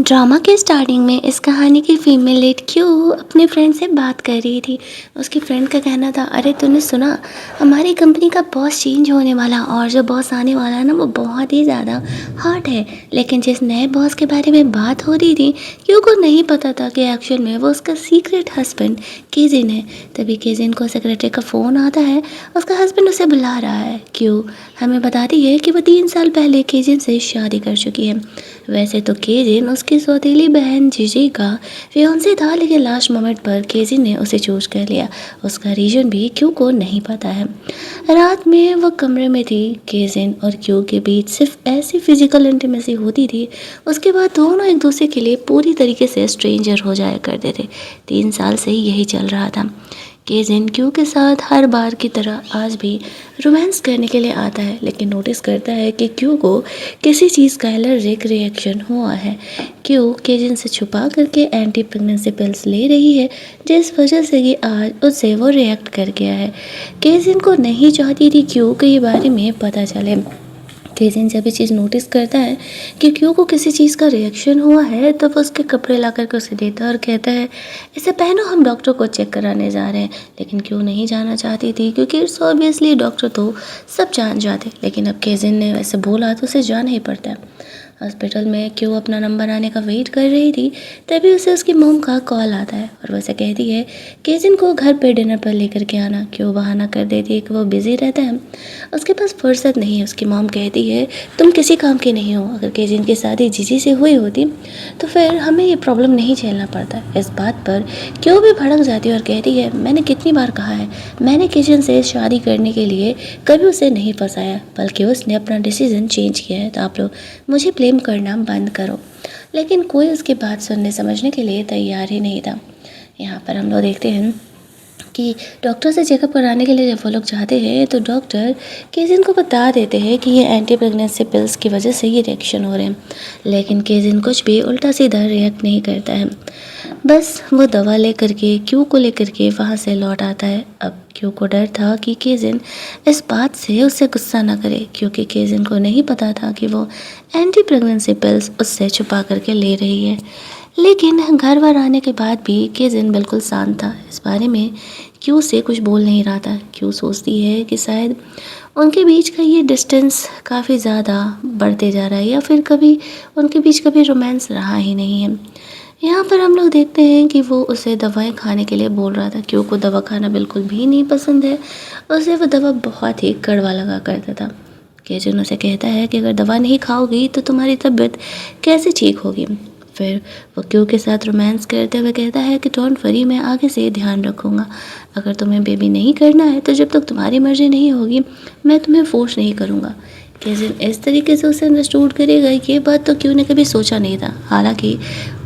Drama के starting में इस कहानी की फीमेल लीड क्यों अपने फ्रेंड से बात कर रही थी। उसकी फ्रेंड का कहना था, अरे तूने सुना, हमारी कंपनी का बॉस चेंज होने वाला और जो बॉस आने वाला है ना वो बहुत ही ज़्यादा हॉट है। लेकिन जिस नए बॉस के बारे में बात हो रही थी, क्यों को नहीं पता था कि एक्चुअल में वो उसका सीक्रेट हस्बैंड केजिन है। तभी केजिन को सेक्रेटरी का फ़ोन आता है, उसका हस्बैंड उसे बुला रहा है। क्यों हमें बताती है कि वो 3 साल पहले केजिन से शादी कर चुकी है। वैसे तो केजिन उसकी सौतेली बहन जीजी का फियांसे था, लेकिन लास्ट मोमेंट पर केजिन ने उसे चूज कर लिया। उसका रीजन भी क्यू को नहीं पता है। रात में वो कमरे में थी, केजिन और क्यू के बीच सिर्फ ऐसी फिजिकल इंटीमेसी होती थी। उसके बाद दोनों एक दूसरे के लिए पूरी तरीके से स्ट्रेंजर हो जाया करते थे। 3 साल से यही चल रहा था। केजिन क्यू के साथ हर बार की तरह आज भी रोमांस करने के लिए आता है, लेकिन नोटिस करता है कि क्यू को किसी चीज़ का एलर्जिक रिएक्शन हुआ है। क्यू केजिन से छुपा करके एंटी प्रेगनेंसी पिल्स ले रही है, जिस वजह से कि आज उससे वो रिएक्ट कर गया है। केजिन को नहीं चाहती थी क्यू के बारे में पता चले। केजिन जब ये चीज़ नोटिस करता है कि क्यू को किसी चीज़ का रिएक्शन हुआ है, तो वो उसके कपड़े ला करके उसे देता है और कहता है, इसे पहनो, हम डॉक्टर को चेक कराने जा रहे हैं। लेकिन क्यू नहीं जाना चाहती थी, क्योंकि इट्स ऑब्वियसली डॉक्टर तो सब जान जाते, लेकिन अब केजिन ने वैसे बोला तो उसे जाना ही पड़ता है। हॉस्पिटल में क्यू अपना नंबर आने का वेट कर रही थी, तभी उसे उसकी मॉम का कॉल आता है और वैसे कहती है केजिन को घर पे डिनर पर लेकर के आना। क्यू बहाना कर देती है कि वो बिज़ी रहता है, उसके पास फुर्सत नहीं है। उसकी मॉम कहती है, तुम किसी काम के नहीं हो, अगर केजिन की शादी जीजी से हुई होती तो फिर हमें ये प्रॉब्लम नहीं झेलना पड़ता। इस बात पर क्यों भी भड़क जाती है और कहती है, मैंने कितनी बार कहा है, मैंने केजिन से शादी करने के लिए कभी उसे नहीं फंसाया, बल्कि उसने अपना डिसीजन चेंज किया है, तो आप लोग मुझे ब्लेम करना बंद करो। लेकिन कोई उसकी बात सुनने समझने के लिए तैयार ही नहीं था। यहाँ पर हम लोग देखते हैं कि डॉक्टर से चेकअप कराने के लिए जब वो लोग जाते हैं, तो डॉक्टर केजिन को बता देते हैं कि ये एंटी प्रेगनेंसी पिल्स की वजह से ये रिएक्शन हो रहे हैं। लेकिन केजिन कुछ भी उल्टा सीधा रिएक्ट नहीं करता है, बस वो दवा लेकर के क्यू को लेकर के वहाँ से लौट आता है। अब क्यू को डर था कि केजिन इस बात से उससे गुस्सा ना करे, क्योंकि केजिन को नहीं पता था कि वो एंटी प्रेगनेंसी पिल्स उससे छुपा करके ले रही है। लेकिन घर वर आने के बाद भी केजिन बिल्कुल शांत था। इस बारे में क्यू से कुछ बोल नहीं रहा था। क्यू सोचती है कि शायद उनके बीच का ये डिस्टेंस काफ़ी ज़्यादा बढ़ते जा रहा है, या फिर कभी उनके बीच कभी रोमांस रहा ही नहीं है। यहाँ पर हम लोग देखते हैं कि वो उसे दवाएं खाने के लिए बोल रहा था। क्यू को दवा खाना बिल्कुल भी नहीं पसंद है, उसे वो दवा बहुत ही कड़वा लगा करता था। केजिन उसे कहता है कि अगर दवा नहीं खाओगी तो तुम्हारी तबीयत कैसे ठीक होगी। फिर वो क्यू के साथ रोमांस करते हुए कहता है कि डोंट वरी, मैं आगे से ध्यान रखूँगा। अगर तुम्हें बेबी नहीं करना है तो जब तक तुम्हारी मर्ज़ी नहीं होगी मैं तुम्हें फोर्स नहीं करूँगा। केजिन इस तरीके से उसे अंडरस्टूड करेगा, ये बात तो क्यू ने कभी सोचा नहीं था। हालांकि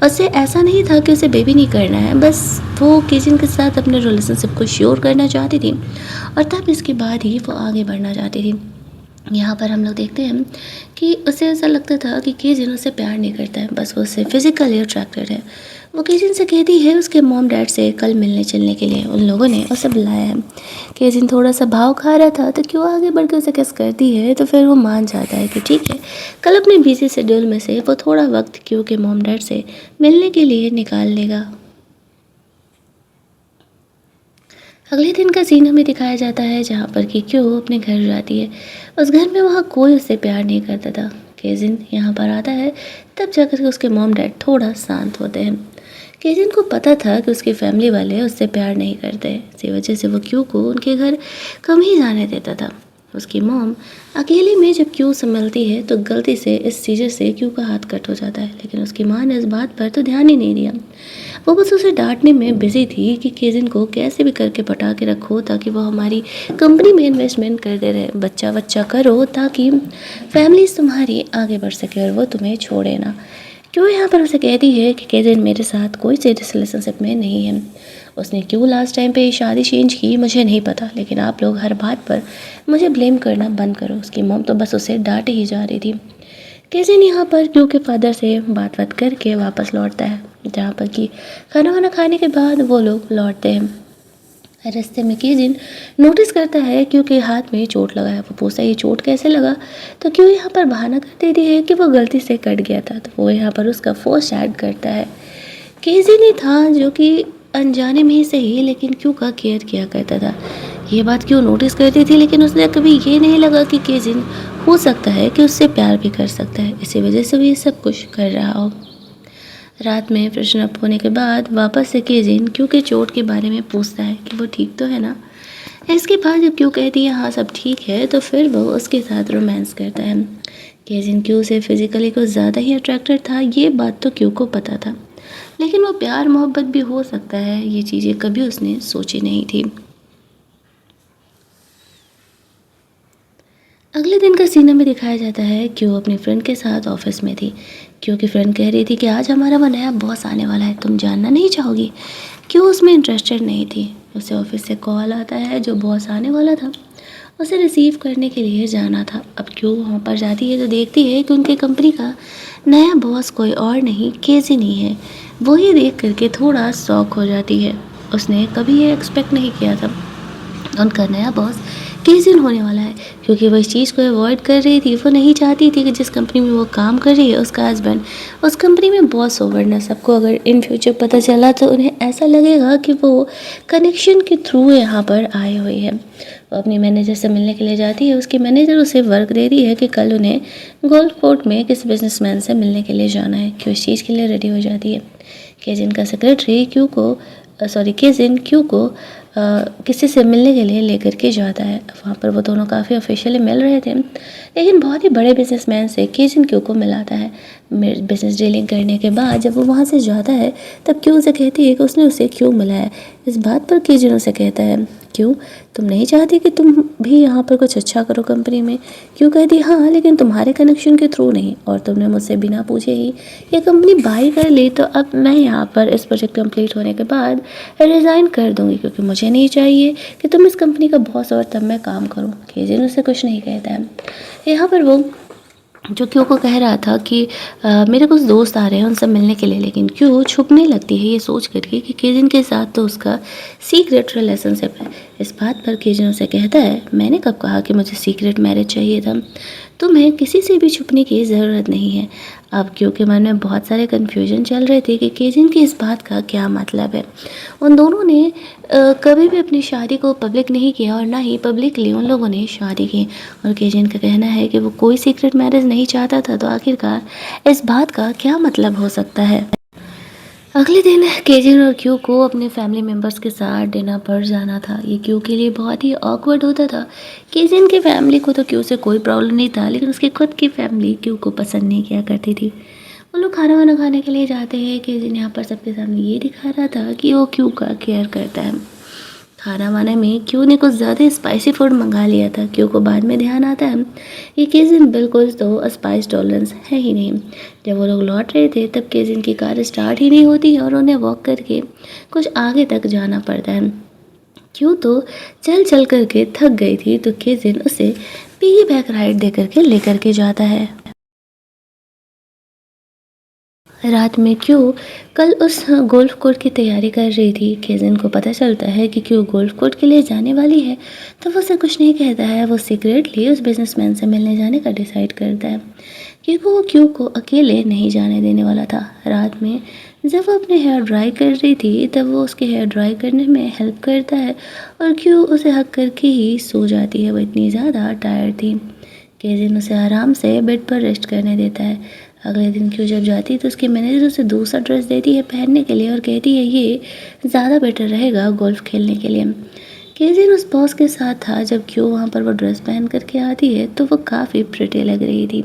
उसे ऐसा नहीं था कि उसे बेबी नहीं करना है, बस वो केजिन के साथ अपने रिलेशनशिप को श्योर करना चाहती थी और तब इसके बाद ही वो आगे बढ़ना चाहती थी। यहाँ पर हम लोग देखते हैं कि उसे ऐसा लगता था कि केजिन उससे प्यार नहीं करता है, बस वो उससे फिजिकली अट्रैक्टेड है। वो केजिन से कहती है उसके मॉम डैड से कल मिलने चलने के लिए उन लोगों ने उसे बुलाया है। केजिन थोड़ा सा भाव खा रहा था, तो क्यों आगे बढ़ के उसे किस करती है, तो फिर वो मान जाता है कि ठीक है, कल अपने बिजी शेड्यूल में से वो थोड़ा वक्त क्यू के मॉम डैड से मिलने के लिए निकाल लेगा। अगले दिन का सीन हमें दिखाया जाता है, जहाँ पर कि क्यू अपने घर जाती है। उस घर में वहाँ कोई उससे प्यार नहीं करता था। केजिन यहाँ पर आता है, तब जाकर के उसके मॉम डैड थोड़ा शांत होते हैं। केजिन को पता था कि उसकी फैमिली वाले उससे प्यार नहीं करते, इसी वजह से वो क्यू को उनके घर कम ही जाने देता था। उसकी मॉम अकेले में जब क्यू से मिलती है तो गलती से इस सीजर से क्यू का हाथ कट हो जाता है, लेकिन उसकी माँ ने इस बात पर तो ध्यान ही नहीं दिया। वो बस उसे डांटने में बिजी थी कि केजिन को कैसे भी करके पटा के रखो, ताकि वो हमारी कंपनी में इन्वेस्टमेंट करते रहे, बच्चा बच्चा करो ताकि फैमिली तुम्हारी आगे बढ़ सके और वो तुम्हें छोड़े ना। क्यों यहाँ पर उसे कहती है कि केजिन मेरे साथ कोई सीरियस रिलेशनशिप में नहीं है। उसने क्यों लास्ट टाइम पे शादी चेंज की मुझे नहीं पता, लेकिन आप लोग हर बात पर मुझे ब्लेम करना बंद करो। उसकी मॉम तो बस उसे डांटे ही जा रही थी। केजिन यहाँ पर क्यू के फादर से बात करके वापस लौटता है, जहाँ पर कि खाना वाना खाने के बाद वो लोग लौटते हैं। रास्ते में केजिन नोटिस करता है क्योंकि हाथ में चोट लगा है। वो पूछता है ये चोट कैसे लगा, तो क्यों यहाँ पर बहाना कर देती है कि वो गलती से कट गया था। तो वो यहाँ पर उसका फोर्स ऐड करता है। केजिन ही था जो कि अनजाने में ही सही लेकिन क्यों का केयर किया करता था। ये बात क्यों नोटिस करती थी, लेकिन उसने कभी ये नहीं लगा कि केजिन हो सकता है कि उससे प्यार भी कर सकता है, इसी वजह से वो ये सब कुछ कर रहा हो। रात में फ्रेशन अप होने के बाद वापस से केजिन क्यू के चोट के बारे में पूछता है कि वो ठीक तो है ना। इसके बाद जब क्यू कहती है हाँ सब ठीक है, तो फिर वो उसके साथ रोमांस करता है। केजिन क्यू से फिजिकली कुछ ज़्यादा ही अट्रैक्टेड था, ये बात तो क्यू को पता था, लेकिन वो प्यार मोहब्बत भी हो सकता है ये चीज़ें कभी उसने सोची नहीं थी। अगले दिन का सीन में दिखाया जाता है क्यू अपनी फ्रेंड के साथ ऑफिस में थी। क्यू की फ्रेंड कह रही थी कि आज हमारा वो नया बॉस आने वाला है, तुम जानना नहीं चाहोगी। क्यू उसमें इंटरेस्टेड नहीं थी। उसे ऑफिस से कॉल आता है, जो बॉस आने वाला था उसे रिसीव करने के लिए जाना था। अब क्यू वहाँ पर जाती है तो देखती है कि उनकी कंपनी का नया बॉस कोई और नहीं केजिन ही है। वो ये देख करके थोड़ा शॉक हो जाती है। उसने कभी ये एक्सपेक्ट नहीं किया था उनका नया बॉस केजिन होने वाला है, क्योंकि वो इस चीज़ को अवॉइड कर रही थी। वो नहीं चाहती थी कि जिस कंपनी में वो काम कर रही है उसका हस्बैंड उस कंपनी में बॉस हो, वरना सबको अगर इन फ्यूचर पता चला तो उन्हें ऐसा लगेगा कि वो कनेक्शन के थ्रू यहाँ पर आए हुए हैं। वो अपनी मैनेजर से मिलने के लिए जाती है। उसकी मैनेजर उसे वर्क दे रही है कि कल उन्हें गोल्फ कोर्ट में किसी बिजनेसमैन से मिलने के लिए जाना है। क्यों इस चीज़ के लिए रेडी हो जाती है। केजिन का सेक्रेटरी केजिन क्यू को किसी से मिलने के लिए लेकर के जाता है। वहाँ पर वो दोनों काफ़ी ऑफिशियली मिल रहे थे, लेकिन बहुत ही बड़े बिजनेसमैन से केजिन क्यू को मिलाता है। बिजनेस डीलिंग करने के बाद जब वो वहाँ से जाता है तब क्यू उसे कहती है कि उसने उसे क्यों मिलाया। इस बात पर केजिन उसे कहता है क्यों तुम नहीं चाहती कि तुम भी यहाँ पर कुछ अच्छा करो कंपनी में। क्यों कहती हाँ, लेकिन तुम्हारे कनेक्शन के थ्रू नहीं, और तुमने मुझसे बिना पूछे ही ये कंपनी बाई कर ली, तो अब मैं यहाँ पर इस प्रोजेक्ट कंप्लीट होने के बाद रिज़ाइन कर दूँगी, क्योंकि मुझे नहीं चाहिए कि तुम इस कंपनी का बॉस और तब मैं काम करूँ। केजिन उससे कुछ नहीं कहता है। यहाँ पर वो जो क्यू को कह रहा था कि मेरे कुछ दोस्त आ रहे हैं उनसे मिलने के लिए, लेकिन क्यू छुपने लगती है ये सोच करके कि केजिन के साथ तो उसका सीक्रेट रिलेशनशिप है। इस बात पर केजिन उसे कहता है मैंने कब कहा कि मुझे सीक्रेट मैरिज चाहिए था, तुम्हें किसी से भी छुपने की ज़रूरत नहीं है। अब क्यू के मन में बहुत सारे कन्फ्यूजन चल रहे थे कि केजिन की इस बात का क्या मतलब है। उन दोनों ने कभी भी अपनी शादी को पब्लिक नहीं किया और ना ही पब्लिकली उन लोगों ने शादी की, और केजिन का कहना है कि वो कोई सीक्रेट मैरिज नहीं चाहता था, तो आखिरकार इस बात का क्या मतलब हो सकता है। अगले दिन केजिन और क्यू को अपने फैमिली मेम्बर्स के साथ डिनर पर जाना था। ये क्यू के लिए बहुत ही ऑकवर्ड होता था। केजिन की फैमिली को तो क्यू से कोई प्रॉब्लम नहीं था, लेकिन उसकी खुद की फैमिली क्यू को पसंद नहीं किया करती थी। वो लोग खाना वाना खाने के लिए जाते हैं। केजिन यहाँ पर सबके सामने ये दिखा रहा था कि वो क्यू का केयर करता है। खाना वाना में क्यू ने कुछ ज़्यादा स्पाइसी फूड मंगा लिया था। क्यू को बाद में ध्यान आता है कि केजिन बिल्कुल तो स्पाइस टॉलरेंस है ही नहीं। जब वो लोग लौट रहे थे तब केजिन की कार स्टार्ट ही नहीं होती है और उन्हें वॉक करके कुछ आगे तक जाना पड़ता है। क्यू तो चल चल करके थक गई थी, तो केजिन उसे पिगी बैक राइड दे करके लेकर के जाता है। रात में क्यू कल उस गोल्फ कोर्ट की तैयारी कर रही थी। केजिन को पता चलता है कि क्यू गोल्फ कोर्ट के लिए जाने वाली है, तो वो उसे कुछ नहीं कहता है। वो सीक्रेटली उस बिजनेसमैन से मिलने जाने का डिसाइड करता है, क्योंकि वो क्यू को अकेले नहीं जाने देने वाला था। रात में जब वो अपने हेयर ड्राई कर रही थी तब वो उसके हेयर ड्राई करने में हेल्प करता है, और क्यू उसे हक करके ही सो जाती है। वो इतनी ज़्यादा टायर्ड थी। केजिन उसे आराम से बेड पर रेस्ट करने देता है। अगले दिन क्यू जब जाती है तो उसकी मैनेजर उसे दूसरा ड्रेस देती है पहनने के लिए, और कहती है ये ज़्यादा बेटर रहेगा गोल्फ खेलने के लिए। केजिन उस बॉस के साथ था। जब क्यू वहाँ पर वो ड्रेस पहन करके आती है तो वो काफ़ी प्रिटी लग रही थी।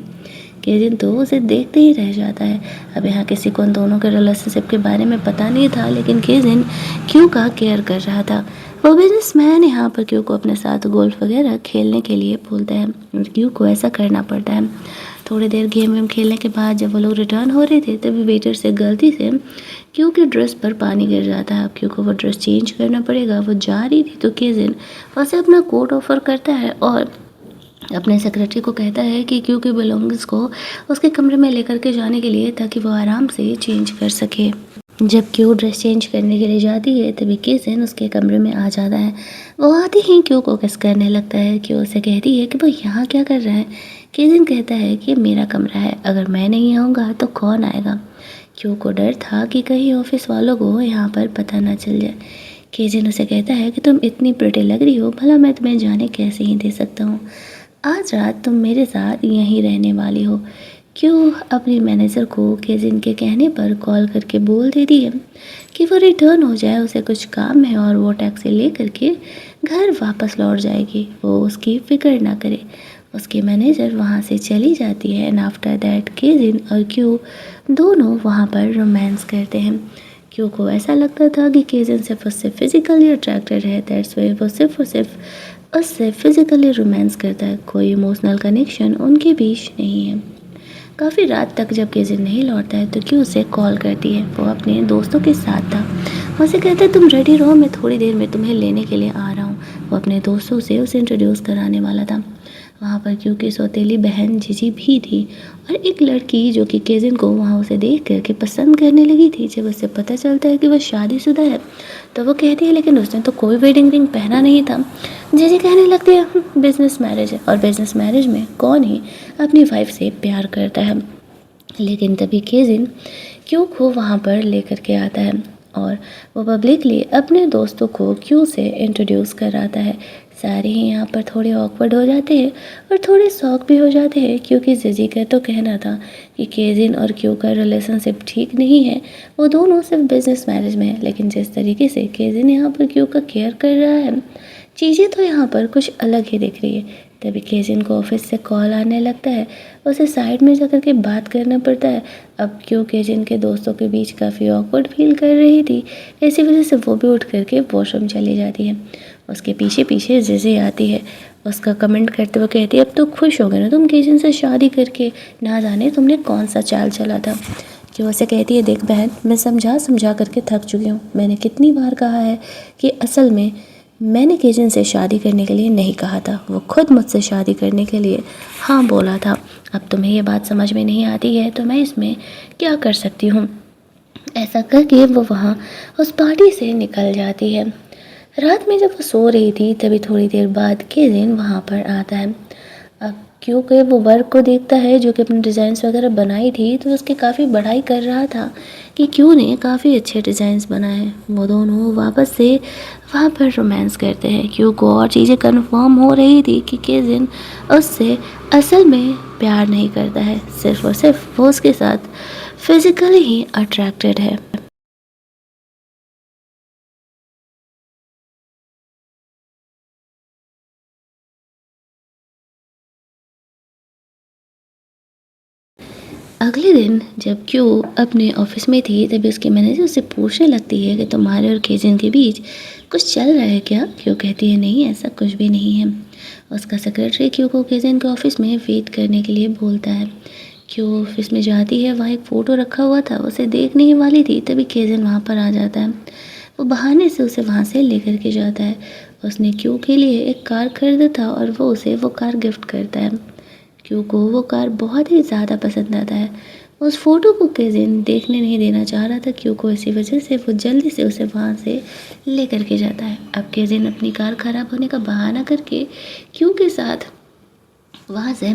केजिन तो उसे देखते ही रह जाता है। अब यहाँ किसी को उन दोनों के रिलेशनशिप के बारे में पता नहीं था, लेकिन केजिन क्यू का केयर कर रहा था। वो बिजनेसमैन यहाँ पर क्यू को अपने साथ गोल्फ वगैरह खेलने के लिए बोलता है, और क्यू को ऐसा करना पड़ता है। थोड़ी देर गेम वेम खेलने के बाद जब वो लोग रिटर्न हो रहे थे तभी वेटर से गलती से क्यू की ड्रेस पर पानी गिर जाता है। अब क्यू को वो ड्रेस चेंज करना पड़ेगा। वो जा रही थी तो केजिन उसे अपना कोट ऑफर करता है और अपने सेक्रेटरी को कहता है कि क्यू के बिलोंगिंग्स को उसके कमरे में लेकर के जाने के लिए, ताकि वो आराम से चेंज कर सके। जब क्यू ड्रेस चेंज करने के लिए जाती है तभी किसन उसके कमरे में आ जाता है। वो आते ही क्यू को किस करने लगता है। क्यू उसे कहती है कि वो यहाँ क्या कर रहा है। किसन कहता है कि मेरा कमरा है, अगर मैं नहीं आऊँगा तो कौन आएगा। क्यू को डर था कि कहीं ऑफिस वालों को यहाँ पर पता ना चल जाए। किसन उसे कहता है कि तुम इतनी प्रिटी लग रही हो, भला मैं तुम्हें जाने कैसे ही दे सकता हूँ। आज रात तुम मेरे साथ यहीं रहने वाली हो। क्यों अपने मैनेजर को केजिन के कहने पर कॉल करके बोल देती है कि वो रिटर्न हो जाए, उसे कुछ काम है और वो टैक्सी ले करके घर वापस लौट जाएगी, वो उसकी फिक्र ना करे। उसके मैनेजर वहाँ से चली जाती है एंड आफ्टर दैट केजिन और क्यू दोनों वहाँ पर रोमांस करते हैं। क्यू को ऐसा लगता था कि केजिन सिर्फ उससे फिजिकली अट्रैक्टेड है, दैट्स वाई वो सिर्फ और सिर्फ उससे फिजिकली रोमांस करता है, कोई इमोशनल कनेक्शन उनके बीच नहीं है। काफ़ी रात तक जब केजिन नहीं लौटता है तो क्यों उसे कॉल करती है। वो अपने दोस्तों के साथ था। वो उसे कहता है तुम रेडी रहो, मैं थोड़ी देर में तुम्हें लेने के लिए आ रहा हूँ। वो अपने दोस्तों से उसे इंट्रोड्यूस कराने वाला था। वहाँ पर क्योंकि सौतेली बहन जीजी भी थी और एक लड़की जो कि केजिन को वहाँ उसे देख करके पसंद करने लगी थी। जब उसे पता चलता है कि वह शादीशुदा है तो वो कहती है लेकिन उसने तो कोई वेडिंग रिंग पहना नहीं था। जीजी कहने लगती है बिजनेस मैरिज है और बिजनेस मैरिज में कौन ही अपनी वाइफ से प्यार करता है। लेकिन तभी केजिन क्यू को वहाँ पर लेकर के आता है और वो पब्लिकली अपने दोस्तों को क्यू से इंट्रोड्यूस कराता है। सारे ही यहाँ पर थोड़े ऑकवर्ड हो जाते हैं और थोड़े शॉक भी हो जाते हैं क्योंकि जीजी का तो कहना था कि केजिन और क्यू का रिलेशनशिप ठीक नहीं है, वो दोनों सिर्फ बिजनेस मैरिज में है। लेकिन जिस तरीके से केजिन यहाँ पर क्यू का केयर कर रहा है, चीज़ें तो यहाँ पर कुछ अलग ही दिख रही है। तभी केजिन को ऑफिस से कॉल आने लगता है, उसे साइड में जाकर के बात करना पड़ता है। अब क्यों केजिन के दोस्तों के बीच काफ़ी ऑकवर्ड फील कर रही थी, इसी वजह से वो भी उठ करके वॉशरूम चली जाती है। उसके पीछे पीछे जिजी आती है, उसका कमेंट करते हुए कहती है अब तो खुश हो गए ना तुम केजिन से शादी करके, ना जाने तुमने कौन सा चाल चला था। कि उसे कहती है देख बहन, मैं समझा समझा करके थक चुकी हूँ। मैंने कितनी बार कहा है कि असल में मैंने केजिन से शादी करने के लिए नहीं कहा था, वो खुद मुझसे शादी करने के लिए हाँ बोला था। अब तुम्हें ये बात समझ में नहीं आती है तो मैं इसमें क्या कर सकती हूँ। ऐसा करके वो वहाँ उस पार्टी से निकल जाती है। रात में जब वो सो रही थी तभी थोड़ी देर बाद केजिन वहाँ पर आता है। अब क्योंकि वो वर्क को देखता है जो कि अपने डिज़ाइंस वगैरह बनाई थी तो उसकी काफ़ी बढ़ाई कर रहा था कि क्यों ने काफ़ी अच्छे डिज़ाइंस बनाए हैं। वो दोनों वापस से वहाँ पर रोमांस करते हैं। क्यों को और चीज़ें कन्फर्म हो रही थी कि केजिन उससे असल में प्यार नहीं करता है, सिर्फ और सिर्फ वो उसके साथ फिजिकली ही अट्रैक्टेड है। अगले दिन जब क्यू अपने ऑफिस में थी तभी उसके मैनेजर उससे पूछने लगती है कि तुम्हारे और केजिन के बीच कुछ चल रहा है क्या। क्यू कहती है नहीं, ऐसा कुछ भी नहीं है। उसका सेक्रेटरी क्यू को केजिन के ऑफिस में वेट करने के लिए बोलता है। क्यू ऑफिस में जाती है, वहाँ एक फ़ोटो रखा हुआ था, उसे देखने ही वाली थी तभी केजिन वहाँ पर आ जाता है। वो बहाने से उसे वहाँ से लेकर के जाता है। उसने क्यू के लिए एक कार खरीदा था और वो उसे वो कार गिफ्ट करता है। क्यू को वो कार बहुत ही ज़्यादा पसंद आता है। उस फोटो को केजिन देखने नहीं देना चाह रहा था क्यू को, इसी वजह से वो जल्दी से उसे वहाँ से ले करके जाता है। अब केजिन अपनी कार ख़राब होने का बहाना करके क्यू के साथ वहाँ से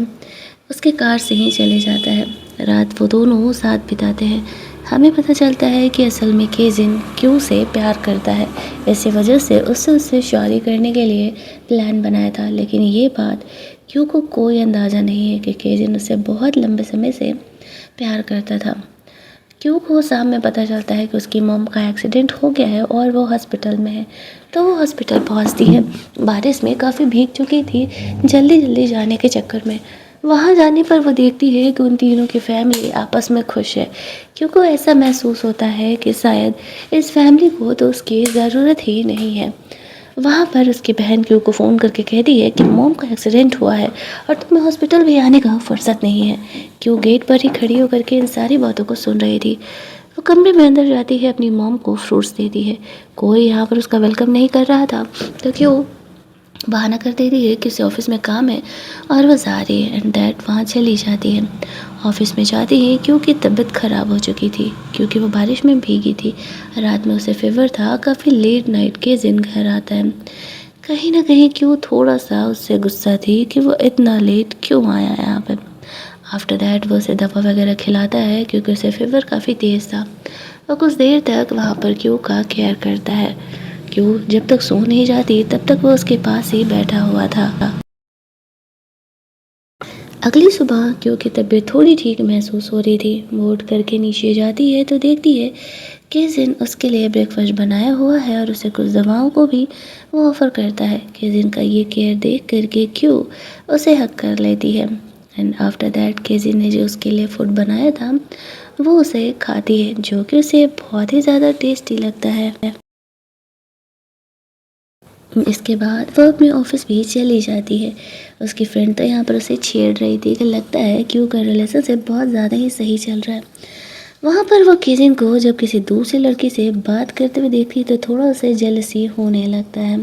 उसके कार से ही चले जाता है। रात वो दोनों साथ बिताते हैं। हमें पता चलता है कि असल में केजिन क्यू से प्यार करता है, इसी वजह से उससे शादी करने के लिए प्लान बनाया था। लेकिन ये बात क्यू को कोई अंदाज़ा नहीं है कि केजिन उससे बहुत लंबे समय से प्यार करता था। क्यू को शाम में पता चलता है कि उसकी मॉम का एक्सीडेंट हो गया है और वो हॉस्पिटल में है। तो वो हॉस्पिटल पहुंचती है। बारिश में काफ़ी भीग चुकी थी, जल्दी जल्दी जाने के चक्कर में। वहाँ जाने पर वो देखती है कि उन तीनों की फैमिली आपस में खुश है। क्यू को ऐसा महसूस होता है कि शायद इस फैमिली को तो उसकी ज़रूरत ही नहीं है। वहाँ पर उसकी बहन क्यू को फ़ोन करके कहती है कि मॉम का एक्सीडेंट हुआ है और तुम्हें हॉस्पिटल भी आने का फुर्सत नहीं है। क्यू गेट पर ही खड़ी होकर के इन सारी बातों को सुन रही थी। वो कमरे में अंदर जाती है, अपनी मॉम को फ्रूट्स देती है। कोई यहाँ पर उसका वेलकम नहीं कर रहा था तो क्यू बहाना कर देती है कि उसे ऑफिस में काम है और वो जा रही है एंड दैट वहाँ चली जाती है। ऑफिस में जाती ही क्यों की तबीयत ख़राब हो चुकी थी क्योंकि वो बारिश में भीगी थी। रात में उसे फीवर था। काफ़ी लेट नाइट के दिन घर आता है। कहीं ना कहीं क्यों थोड़ा सा उससे गुस्सा थी कि वो इतना लेट क्यों आया यहाँ पर। आफ्टर दैट वो उसे दवा वगैरह खिलाता है क्योंकि उसे फीवर काफ़ी तेज़ था। और कुछ देर तक वहाँ पर क्यों का केयर करता है। क्यों जब तक सो नहीं जाती तब तक वो उसके पास ही बैठा हुआ था। अगली सुबह क्यों की तबीयत थोड़ी ठीक महसूस हो रही थी। वो उठ करके नीचे जाती है तो देखती है कि जिन उसके लिए ब्रेकफास्ट बनाया हुआ है और उसे कुछ दवाओं को भी वो ऑफ़र करता है। कि जिन का ये केयर देख करके क्यों उसे हक कर लेती है। एंड आफ्टर दैट केजिन ने जो उसके लिए फूड बनाया था वो उसे खाती है जो कि उसे बहुत ही ज़्यादा टेस्टी लगता है। इसके बाद वो अपने ऑफिस भी चली जाती है। उसकी फ्रेंड तो यहाँ पर उसे छेड़ रही थी कि लगता है क्यों का रिलेशनशिप बहुत ज़्यादा ही सही चल रहा है। वहाँ पर वो किजिन को जब किसी दूसरी लड़की से बात करते हुए देखती तो थोड़ा उसे जेलसी होने लगता है।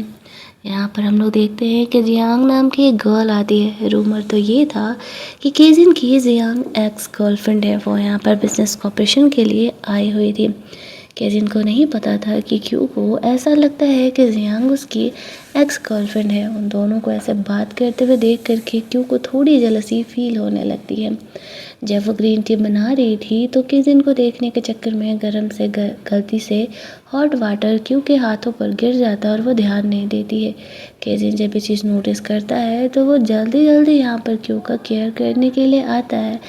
यहाँ पर हम लोग देखते हैं कि जियांग नाम की एक गर्ल आती है। रूमर तो ये था कि केजिन की जियांग एक्स गर्लफ्रेंड है। वो यहाँ पर बिजनेस कॉपरेशन के लिए आई हुई थी। केजिन को नहीं पता था कि क्यू को ऐसा लगता है कि जियांग उसकी एक्स गर्लफ्रेंड है। उन दोनों को ऐसे बात करते हुए देख करके क्यू को थोड़ी जलसी फील होने लगती है। जब वो ग्रीन टी बना रही थी तो केजिन को देखने के चक्कर में गरम से गलती से हॉट वाटर क्यू के हाथों पर गिर जाता है और वो ध्यान नहीं देती है। केजिन जब ये चीज़ नोटिस करता है तो वो जल्दी जल्दी यहाँ पर क्यू का केयर करने के लिए आता है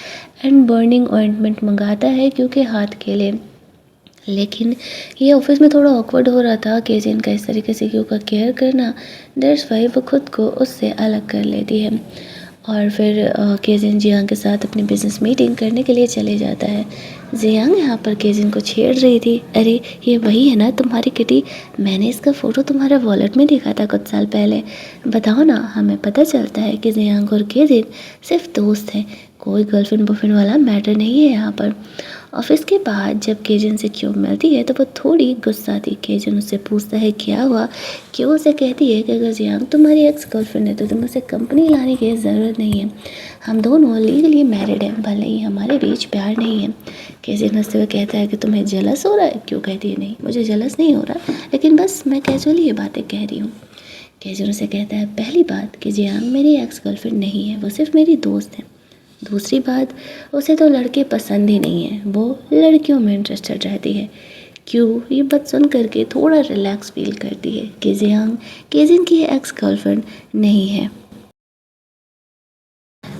एंड बर्निंग ऑइंटमेंट मंगाता है क्यू के हाथ के लिए। लेकिन ये ऑफिस में थोड़ा ऑकवर्ड हो रहा था केजिन का इस तरीके से क्यू का केयर करना। दैट्स वाई वो खुद को उससे अलग कर लेती है। और फिर केजिन जियांग के साथ अपनी बिजनेस मीटिंग करने के लिए चले जाता है। जियांग यहाँ पर केजिन को छेड़ रही थी, अरे ये वही है ना तुम्हारी किटी, मैंने इसका फ़ोटो तुम्हारे वॉलेट में देखा था कुछ साल पहले। बताओ ना, हमें पता चलता है कि जियांग और केजिन सिर्फ दोस्त हैं, कोई गर्लफ्रेंड बॉयफ्रेंड वाला मैटर नहीं है यहाँ पर। ऑफिस के बाद जब केजिन से क्यों मिलती है तो वो थोड़ी गुस्सा थी। केजिन उससे पूछता है क्या हुआ। क्यों उसे कहती है कि अगर जियांग तुम्हारी एक्स गर्लफ्रेंड है तो तुम उसे कंपनी लाने की ज़रूरत नहीं है, हम दोनों लीगली मैरिड हैं, भले ही हमारे बीच प्यार नहीं है। केजिन हंसते हुए कहता है कि तुम्हें जलस हो रहा है। क्यों कहती है नहीं, मुझे जलस नहीं हो रहा, लेकिन बस मैं कैजुअली ये बातें कह रही हूँ। केजिन उसे कहता है पहली बात कि जियांग मेरी एक्स गर्लफ्रेंड नहीं है, वो सिर्फ मेरी दोस्त है। दूसरी बात, उसे तो लड़के पसंद ही नहीं है, वो लड़कियों में इंटरेस्टेड रहती है। क्यों ये बात सुन करके थोड़ा रिलैक्स फील करती है कि जियांग केजिन की एक्स गर्लफ्रेंड नहीं है।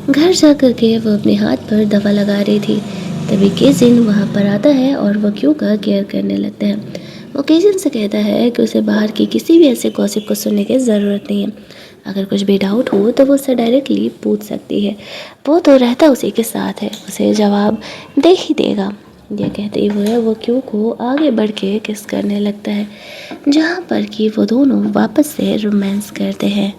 घर जा कर के वो अपने हाथ पर दवा लगा रही थी, तभी केजिन वहाँ पर आता है और वो क्यों का केयर करने लगता है। वो केजिन से कहता है कि उसे बाहर की किसी भी ऐसे गॉसिप को सुनने की ज़रूरत नहीं है। अगर कुछ भी डाउट हो तो वो उससे डायरेक्टली पूछ सकती है, वो तो रहता उसी के साथ है, उसे जवाब दे ही देगा। ये कहते हुए वो क्यों को आगे बढ़ के किस करने लगता है, जहाँ पर कि वो दोनों वापस से रोमांस करते हैं।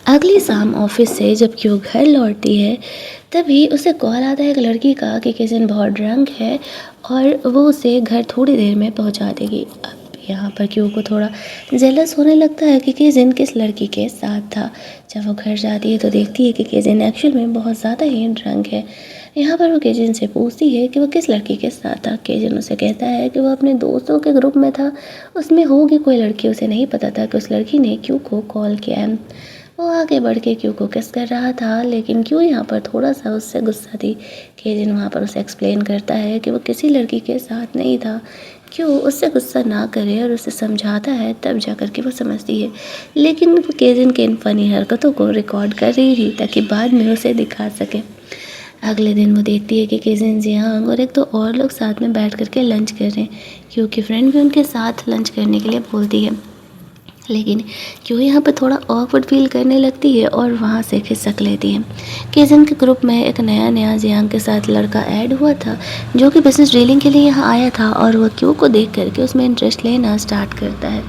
अगली शाम ऑफिस से जब क्यों घर लौटती है तभी उसे कॉल आता है एक लड़की का कि किसी बहुत ड्रंक है और वो उसे घर थोड़ी देर में पहुंचा देगी। अब यहाँ पर क्यों को थोड़ा जेलस होने लगता है कि किजिन किस लड़की के साथ था। जब वो घर जाती है तो देखती है कि किजिन एक्चुअल में बहुत ज़्यादा ही ड्रंक है। यहाँ पर वो किजिन से पूछती है कि वो किस लड़की के साथ था। किजिन उसे कहता है कि वो अपने दोस्तों के ग्रुप में था, उसमें होगी कोई लड़की। उसे नहीं पता था कि उस लड़की ने क्यों को कॉल किया है। वो आगे बढ़ के क्यू को किस कर रहा था, लेकिन क्यू यहाँ पर थोड़ा सा उससे गुस्सा थी। केजिन वहाँ पर उसे एक्सप्लेन करता है कि वो किसी लड़की के साथ नहीं था। क्यू उससे गुस्सा ना करे और उसे समझाता है, तब जा कर के वो समझती है। लेकिन वो केजिन के इन फनी हरकतों को रिकॉर्ड कर रही थी ताकि बाद में उसे दिखा सके। अगले दिन वो देखती है कि केजिन जियांग और एक तो और लोग साथ में बैठ करके लंच कर रहे हैं, क्योंकि फ्रेंड भी उनके साथ लंच करने के लिए बोलती है। लेकिन क्यों यहाँ पर थोड़ा ऑकवर्ड फील करने लगती है और वहाँ से खिसक लेती है। केजन के ग्रुप में एक नया जियांग के साथ लड़का ऐड हुआ था जो कि बिजनेस डीलिंग के लिए यहाँ आया था और वह क्यू को देख करके उसमें इंटरेस्ट लेना स्टार्ट करता है।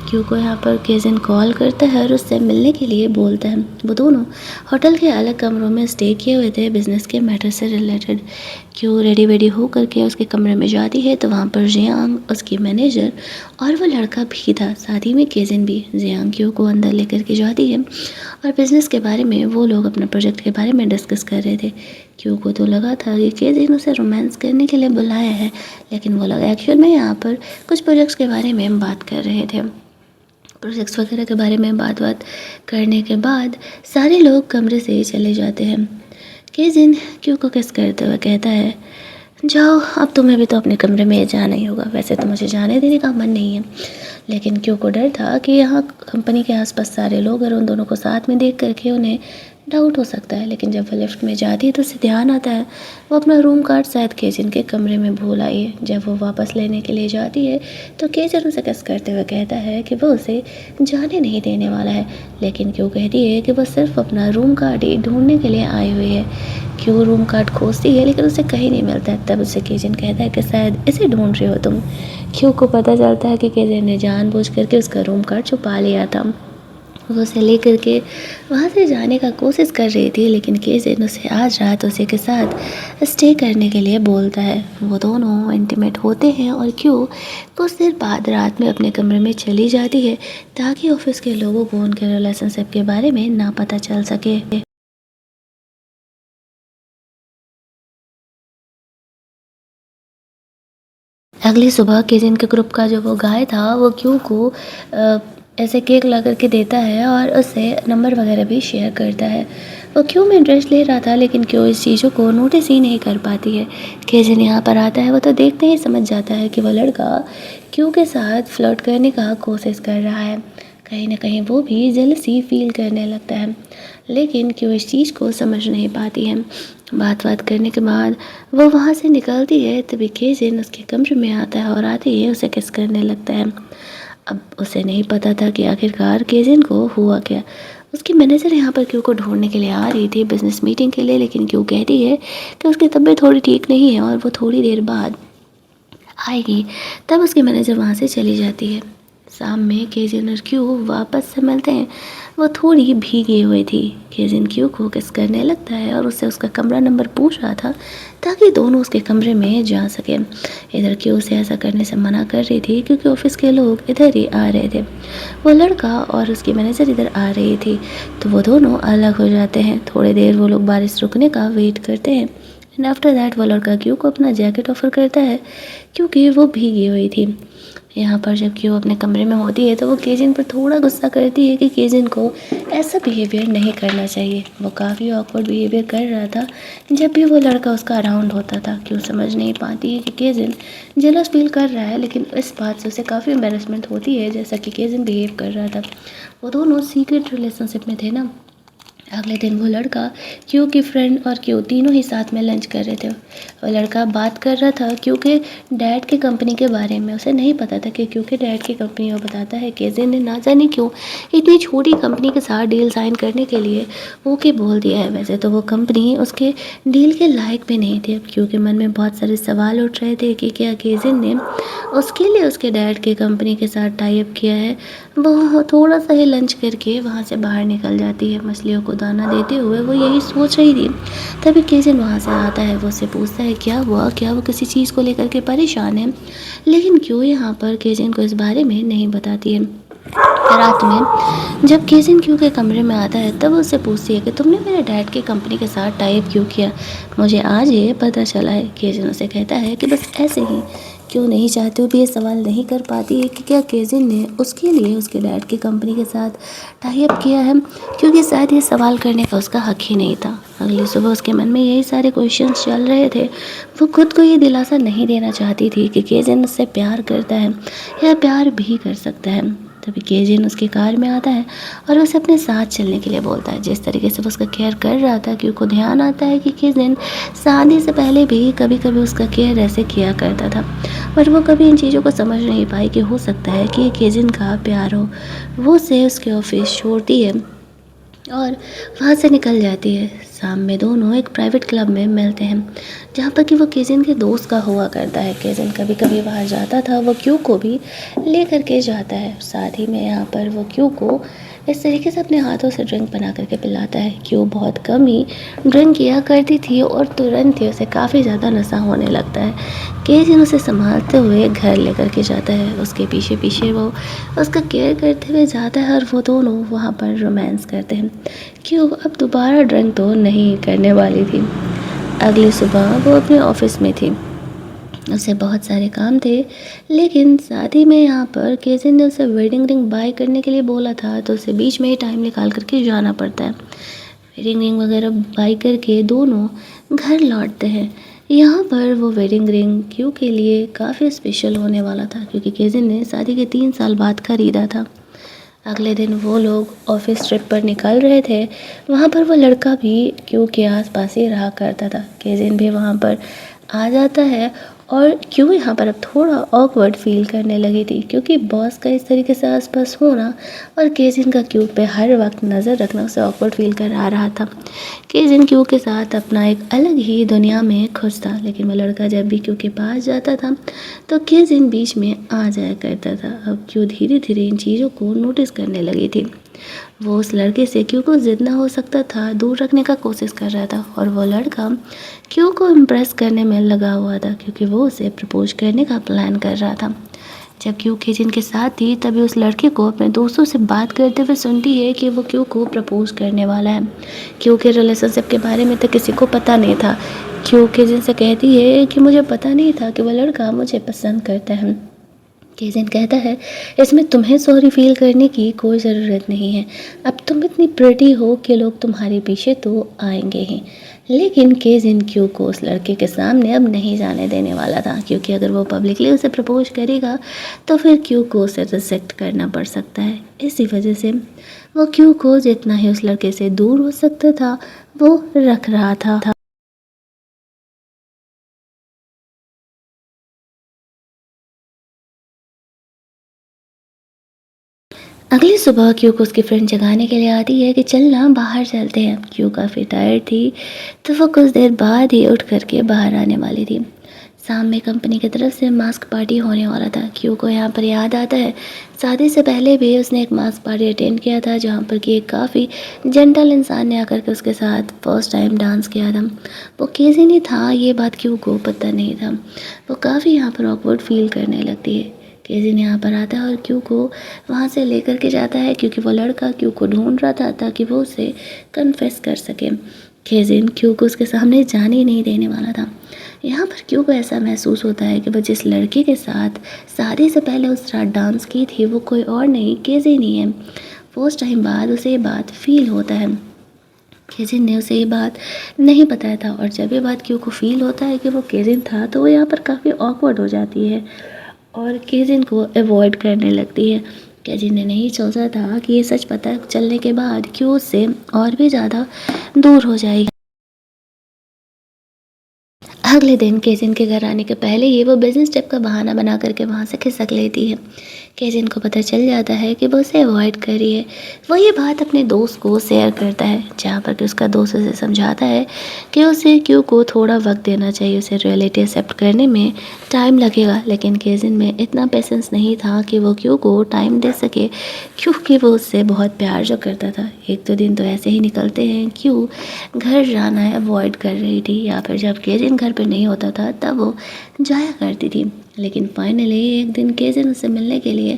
क्यू को यहाँ पर केजिन कॉल करता है और उससे मिलने के लिए बोलता है। वो दोनों होटल के अलग कमरों में स्टे किए हुए थे बिजनेस के मैटर से रिलेटेड। क्यू रेडी वेडी हो करके उसके कमरे में जाती है तो वहाँ पर जियांग, उसकी मैनेजर और वो लड़का भी था, साथ ही में केजिन भी। जियांग क्यू को अंदर लेकर के जाती है और बिज़नेस के बारे में वो लोग अपने प्रोजेक्ट के बारे में डिस्कस कर रहे थे। क्यू को तो लगा था कि केजिन उसे रोमांस करने के लिए बुलाया है, लेकिन वो लोग एक्चुअल में यहाँ पर कुछ प्रोजेक्ट्स के बारे में बात कर रहे थे। प्रोजेक्ट्स वगैरह के बारे में बात करने के बाद सारे लोग कमरे से चले जाते हैं। केजिन क्यू को किस करते हुए कहता है, जाओ अब तुम्हें भी तो अपने कमरे में जाना ही होगा। वैसे तो मुझे जाने देने का मन नहीं है, लेकिन क्यू को डर था कि यहाँ कंपनी के आसपास सारे लोग और उन दोनों को साथ में देख करके उन्हें डाउट हो सकता है। लेकिन जब वो लिफ्ट में जाती है तो उसे ध्यान आता है वो अपना रूम कार्ड शायद केजिन के कमरे में भूल आई है। जब वो वापस लेने के लिए जाती है तो केजिन उसे किस करते हुए कहता है कि वो उसे जाने नहीं देने वाला है, लेकिन क्यू कहती है कि वो सिर्फ अपना रूम कार्ड ही ढूंढने के लिए आई हुई है। क्यू रूम कार्ड खोजती है लेकिन उसे कहीं नहीं मिलता है। तब उसे केजिन कहता है कि शायद इसे ढूंढ रही हो तुम। क्यू को पता चलता है कि केजिन ने जानबूझ करके उसका रूम कार्ड छुपा लिया था। वो उसे लेकर के वहाँ से जाने का कोशिश कर रही थी, लेकिन केजिन उसे आज रात उसी के साथ स्टे करने के लिए बोलता है। वो दोनों इंटीमेट होते हैं और क्यू कुछ देर बाद रात में अपने कमरे में चली जाती है ताकि ऑफिस के लोगों को उनके रिलेशनशिप के बारे में ना पता चल सके। अगली सुबह केजिन के ग्रुप का जो वो गाय था वो क्यू को ऐसे केक ला करके देता है और उससे नंबर वगैरह भी शेयर करता है। वो क्यू में इंटरेस्ट ले रहा था, लेकिन क्यू इस चीज़ों को नोटिस ही नहीं कर पाती है। केजिन यहाँ पर आता है, वो तो देखते ही समझ जाता है कि वो लड़का क्यू के साथ फ्लर्ट करने का कोशिश कर रहा है। कहीं ना कहीं वो भी जेलसी फील करने लगता है, लेकिन क्यू इस चीज़ को समझ नहीं पाती है। बात करने के बाद वो वहाँ से निकलती है, तभी केजिन उसके कमरे में आता है और आते ही उसे किस करने लगता है। अब उसे नहीं पता था कि आखिरकार केजिन को हुआ क्या। उसकी मैनेजर यहाँ पर क्यू को ढूंढने के लिए आ रही थी बिजनेस मीटिंग के लिए, लेकिन क्यू कहती है कि उसकी तबीयत थोड़ी ठीक नहीं है और वो थोड़ी देर बाद आएगी। तब उसकी मैनेजर वहाँ से चली जाती है। शाम में केजिन और क्यू वापस से मिलते हैं। वो थोड़ी भीगी हुई थी। केजिन क्यू को किस करने लगता है और उससे उसका कमरा नंबर पूछ रहा था ताकि दोनों उसके कमरे में जा सके। इधर क्यू उसे ऐसा करने से मना कर रही थी क्योंकि ऑफिस के लोग इधर ही आ रहे थे। वो लड़का और उसकी मैनेजर इधर आ रही थी, तो वो दोनों अलग हो जाते हैं। थोड़ी देर वो लोग बारिश रुकने का वेट करते हैं एंड आफ्टर दैट वो लड़का क्यू को अपना जैकेट ऑफर करता है क्योंकि वो भीगी हुई थी। यहाँ पर जब क्यू अपने कमरे में होती है तो वो केजिन पर थोड़ा गुस्सा करती है कि केजिन को ऐसा बिहेवियर नहीं करना चाहिए। वो काफ़ी ऑकवर्ड बिहेवियर कर रहा था जब भी वो लड़का उसका अराउंड होता था। क्यू समझ नहीं पाती है कि केजिन जेलस फील कर रहा है, लेकिन इस बात से उसे काफ़ी एम्बेरसमेंट होती है जैसा कि केजिन बिहेव कर रहा था। वो दोनों सीक्रेट रिलेशनशिप में थे ना। अगले दिन वो लड़का, क्यू की फ्रेंड और क्यू तीनों ही साथ में लंच कर रहे थे। वो लड़का बात कर रहा था क्यू के डैड की कंपनी के बारे में। उसे नहीं पता था कि क्यू के डैड की कंपनी। वो बताता है केजिन ने ना जाने क्यों इतनी छोटी कंपनी के साथ डील साइन करने के लिए ओके बोल दिया है। वैसे तो वो कंपनी उसके डील के लायक भी नहीं थी। अब क्यू के मन में बहुत सारे सवाल उठ रहे थे कि क्या केजिन ने उसके लिए उसके डैड की कंपनी के साथ टाई अप किया है। वो थोड़ा सा ही लंच करके वहाँ से बाहर निकल जाती है। मछलियों को दाना देते हुए वो यही सोच रही थी, तभी केजिन वहाँ से आता है। वो उससे पूछता है क्या हुआ, क्या वो किसी चीज़ को लेकर के परेशान है, लेकिन क्यों यहाँ पर केजिन को इस बारे में नहीं बताती है। रात में जब केजिन क्यू के कमरे में आता है तब उससे पूछती है कि तुमने मेरे डैड की कंपनी के साथ टाई अप क्यों किया, मुझे आज ये पता चला है। केजिन उसे कहता है कि बस ऐसे ही। क्यों नहीं चाहते हुए भी ये सवाल नहीं कर पाती है कि क्या केजिन ने उसके लिए उसके डैड की कंपनी के साथ टाई अप किया है, क्योंकि शायद ये सवाल करने का उसका हक ही नहीं था। अगली सुबह उसके मन में यही सारे क्वेश्चंस चल रहे थे। वो खुद को ये दिलासा नहीं देना चाहती थी कि केजिन उससे प्यार करता है या प्यार भी कर सकता है। तभी केजिन उसकी कार में आता है और उसे अपने साथ चलने के लिए बोलता है। जिस तरीके से वो उसका केयर कर रहा था, क्योंकि को ध्यान आता है कि केजिन शादी से पहले भी कभी कभी उसका केयर ऐसे किया करता था, पर वो कभी इन चीज़ों को समझ नहीं पाई कि हो सकता है कि ये केजिन का प्यार हो। वो उसे उसके ऑफिस छोड़ती है और वहाँ से निकल जाती है। शाम में दोनों एक प्राइवेट क्लब में मिलते हैं, जहाँ पर कि वो केजिन के दोस्त का हुआ करता है। केजिन कभी कभी बाहर जाता था, वो क्यू को भी ले करके जाता है। साथ ही में यहाँ पर वो क्यू को इस तरीके से अपने हाथों से ड्रिंक बना करके पिलाता है। क्यू बहुत कम ही ड्रिंक किया करती थी और तुरंत ही उसे काफ़ी ज़्यादा नशा होने लगता है। केजिन उसे संभालते हुए घर लेकर के जाता है, उसके पीछे पीछे वो उसका केयर करते हुए जाता है और वो दोनों वहाँ पर रोमांस करते हैं। क्यों अब दोबारा ड्रिंक तो नहीं करने वाली थी। अगली सुबह वो अपने ऑफिस में थी, उसे बहुत सारे काम थे, लेकिन साथ ही में यहाँ पर केजिन ने उसे वेडिंग रिंग बाय करने के लिए बोला था, तो उसे बीच में ही टाइम निकाल करके जाना पड़ता है। वेडिंग रिंग वगैरह बाय करके दोनों घर लौटते हैं। यहाँ पर वो वेडिंग रिंग क्यू के लिए काफ़ी स्पेशल होने वाला था, क्योंकि केजिन ने शादी के 3 साल बाद खरीदा था। अगले दिन वो लोग ऑफिस ट्रिप पर निकल रहे थे। वहाँ पर वो लड़का भी क्यू के आसपास ही रहा करता था। केजिन भी वहाँ पर आ जाता है और क्यू यहाँ पर अब थोड़ा ऑकवर्ड फील करने लगी थी, क्योंकि बॉस का इस तरीके से आसपास होना और केजिन का क्यू पे हर वक्त नज़र रखना उसे ऑकवर्ड फील कर आ रहा था। केजिन क्यू के साथ अपना एक अलग ही दुनिया में खुश था, लेकिन वो लड़का जब भी क्यू के पास जाता था तो केजिन बीच में आ जाया करता था। अब क्यू धीरे धीरे इन चीज़ों को नोटिस करने लगी थी। वो उस लड़के से क्यू को जितना हो सकता था दूर रखने का कोशिश कर रहा था, और वो लड़का क्यू को इम्प्रेस करने में लगा हुआ था, क्योंकि वो उसे प्रपोज करने का प्लान कर रहा था। जब क्यू केजिन के साथ थी तभी उस लड़के को अपने दोस्तों से बात करते हुए सुनती है कि वो क्यू को प्रपोज करने वाला है। क्यू के रिलेशनशिप के बारे में तो किसी को पता नहीं था। क्यू केजिन से कहती है कि मुझे पता नहीं था कि वो लड़का मुझे पसंद करता है। केजिन कहता है, इसमें तुम्हें सॉरी फील करने की कोई ज़रूरत नहीं है। अब तुम इतनी प्रिटी हो कि लोग तुम्हारे पीछे तो आएंगे ही। लेकिन केजिन क्यू को उस लड़के के सामने अब नहीं जाने देने वाला था, क्योंकि अगर वो पब्लिकली उसे प्रपोज करेगा तो फिर क्यू को उसे रिजेक्ट करना पड़ सकता है। इसी वजह से वो क्यू को जितना ही उस लड़के से दूर हो सकता था वो रख रहा था। अगली सुबह क्यू को उसकी फ्रेंड जगाने के लिए आती है कि चलना बाहर चलते हैं। क्यू काफ़ी टायर्ड थी, तो वो कुछ देर बाद ही उठ करके बाहर आने वाली थी। शाम में कंपनी की तरफ से मास्क पार्टी होने वाला था। क्यू को यहाँ पर याद आता है, शादी से पहले भी उसने एक मास्क पार्टी अटेंड किया था, जहाँ पर कि एक काफ़ी जेंटल इंसान ने आकर के उसके साथ फर्स्ट टाइम डांस किया था। वो केजी नहीं था, ये बात क्यू को पता नहीं था। वो काफ़ी यहाँ पर ऑकवर्ड फील करने लगती है। केजिन यहाँ पर आता है और क्यू को वहाँ से लेकर के जाता है, क्योंकि वो लड़का क्यू को ढूंढ रहा था ताकि वो उसे कन्फेस कर सके। केजिन क्यू को उसके सामने जाने ही नहीं देने वाला था। यहाँ पर क्यू को ऐसा महसूस होता है कि वो जिस लड़के के साथ शादी से पहले उस रात डांस की थी वो कोई और नहीं, केजिन ही है। फर्स्ट टाइम बाद उसे ये बात फील होता है। केजिन ने उसे ये बात नहीं बताया था, और जब ये बात क्यू को फील होता है कि वो केजिन था तो वो यहाँ पर काफ़ी ऑकवर्ड हो जाती है और केजिन को अवॉइड करने लगती है। केजिन ने नहीं सोचा था कि ये सच पता चलने के बाद क्यू उससे और भी ज़्यादा दूर हो जाएगी। अगले दिन केजिन के घर आने के पहले ही वो बिजनेस ट्रिप का बहाना बना करके वहाँ से खिसक लेती है। केजिन को पता चल जाता है कि वो उसे अवॉइड कर रही है। वो ये बात अपने दोस्त को शेयर करता है, जहाँ पर कि उसका दोस्त उसे समझाता है कि उसे क्यू को थोड़ा वक्त देना चाहिए, उसे रियलिटी एक्सेप्ट करने में टाइम लगेगा। लेकिन केजिन में इतना पेशेंस नहीं था कि वो क्यू को टाइम दे सके, क्योंकि वो उससे बहुत प्यार जो करता था। एक दो दिन तो ऐसे ही निकलते हैं, क्यू घर जाना है अवॉइड कर रही थी, या फिर जब केजिन घर पे नहीं होता था तब वो जाया करती थी। लेकिन फाइनली एक दिन केजिन उससे मिलने के लिए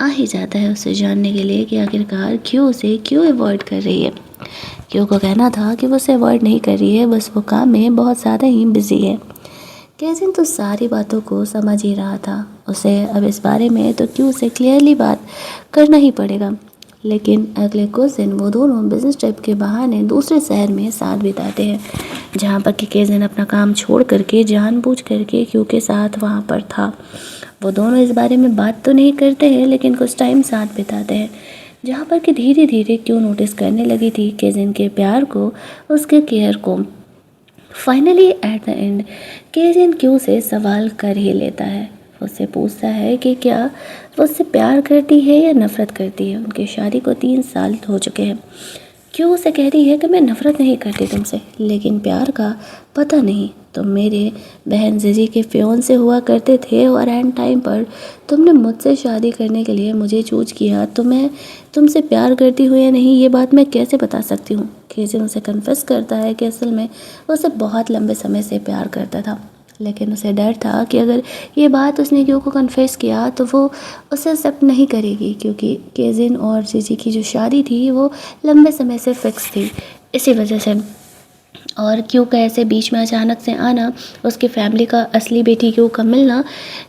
आ ही जाता है, उससे जानने के लिए कि आखिरकार क्यों उसे क्यों अवॉइड कर रही है। क्यों को कहना था कि वो उसे अवॉइड नहीं कर रही है, बस वो काम में बहुत ज़्यादा ही बिजी है। केजिन तो सारी बातों को समझ ही रहा था, उसे अब इस बारे में तो क्यों से क्लियरली बात करना ही पड़ेगा। लेकिन अगले कुछ दिन वो दोनों बिजनेस ट्रिप के बहाने दूसरे शहर में साथ बिताते हैं, जहाँ पर कि केजिन अपना काम छोड़ करके जानबूझ करके क्यू के साथ वहाँ पर था। वो दोनों इस बारे में बात तो नहीं करते हैं, लेकिन कुछ टाइम साथ बिताते हैं, जहाँ पर कि धीरे धीरे क्यों नोटिस करने लगी थी केजिन के प्यार को, उसके केयर को। Finally at the end casein Q से सवाल कर ही लेता है। उससे पूछता है कि क्या वो उससे प्यार करती है या नफ़रत करती है। उनकी शादी को 3 साल हो चुके हैं। क्यों उसे कह रही है कि मैं नफ़रत नहीं करती तुमसे, लेकिन प्यार का पता नहीं। तुम मेरे बहन जीजी के फियोंसे हुआ करते थे और एंड टाइम पर तुमने मुझसे शादी करने के लिए मुझे चूज किया, तो मैं तुमसे प्यार करती हूँ या नहीं ये बात मैं कैसे बता सकती हूँ। केजिन उसे कन्फेस करता है कि असल में वो उसे बहुत लंबे समय से प्यार करता था, लेकिन उसे डर था कि अगर ये बात उसने क्यों को कन्फेस किया तो वो उसे एक्सेप्ट नहीं करेगी, क्योंकि केजिन और जीजी की जो शादी थी वो लंबे समय से फिक्स थी। इसी वजह से और क्यों का ऐसे बीच में अचानक से आना, उसकी फैमिली का असली बेटी क्यों का मिलना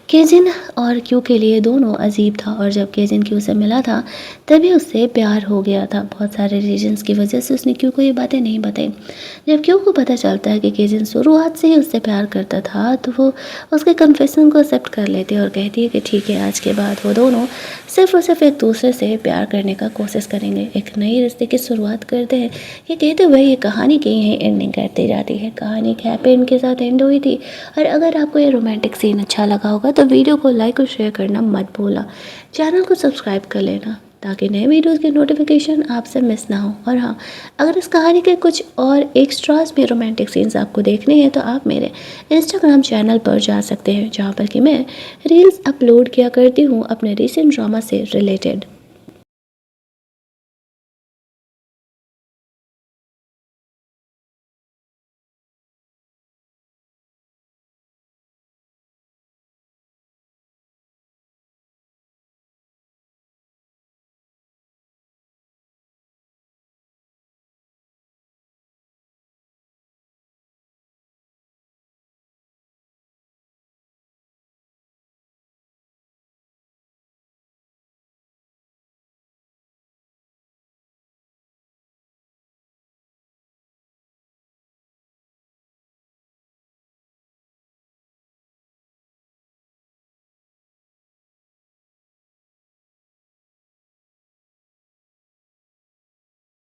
केजिन और क्यू के लिए दोनों अजीब था। और जब केजिन क्यू से मिला था तभी उससे प्यार हो गया था। बहुत सारे रीजन्स की वजह से उसने क्यू को ये बातें नहीं बताई। जब क्यू को पता चलता है कि केजिन शुरुआत से ही उससे प्यार करता था तो वो उसके कन्फेशन को एक्सेप्ट कर लेती है और कहती है कि ठीक है, आज के बाद वो दोनों सिर्फ और सिर्फ एक दूसरे से प्यार करने का कोशिश करेंगे, एक नई रिश्ते की शुरुआत करते हैं। ये कहते हुए ये कहानी की यहीं एंडिंग करती जाती है। कहानी एक हैप्पी एंड के साथ एंड हुई थी। और अगर आपको ये रोमांटिक सीन अच्छा लगा होगा तो वीडियो को लाइक और शेयर करना मत भूलना। चैनल को सब्सक्राइब कर लेना ताकि नए वीडियोस के नोटिफिकेशन आपसे मिस ना हो। और हाँ, अगर इस कहानी के कुछ और एक्स्ट्रास में रोमांटिक सीन्स आपको देखने हैं तो आप मेरे इंस्टाग्राम चैनल पर जा सकते हैं, जहाँ पर कि मैं रील्स अपलोड किया करती हूँ अपने रीसेंट ड्रामा से रिलेटेड।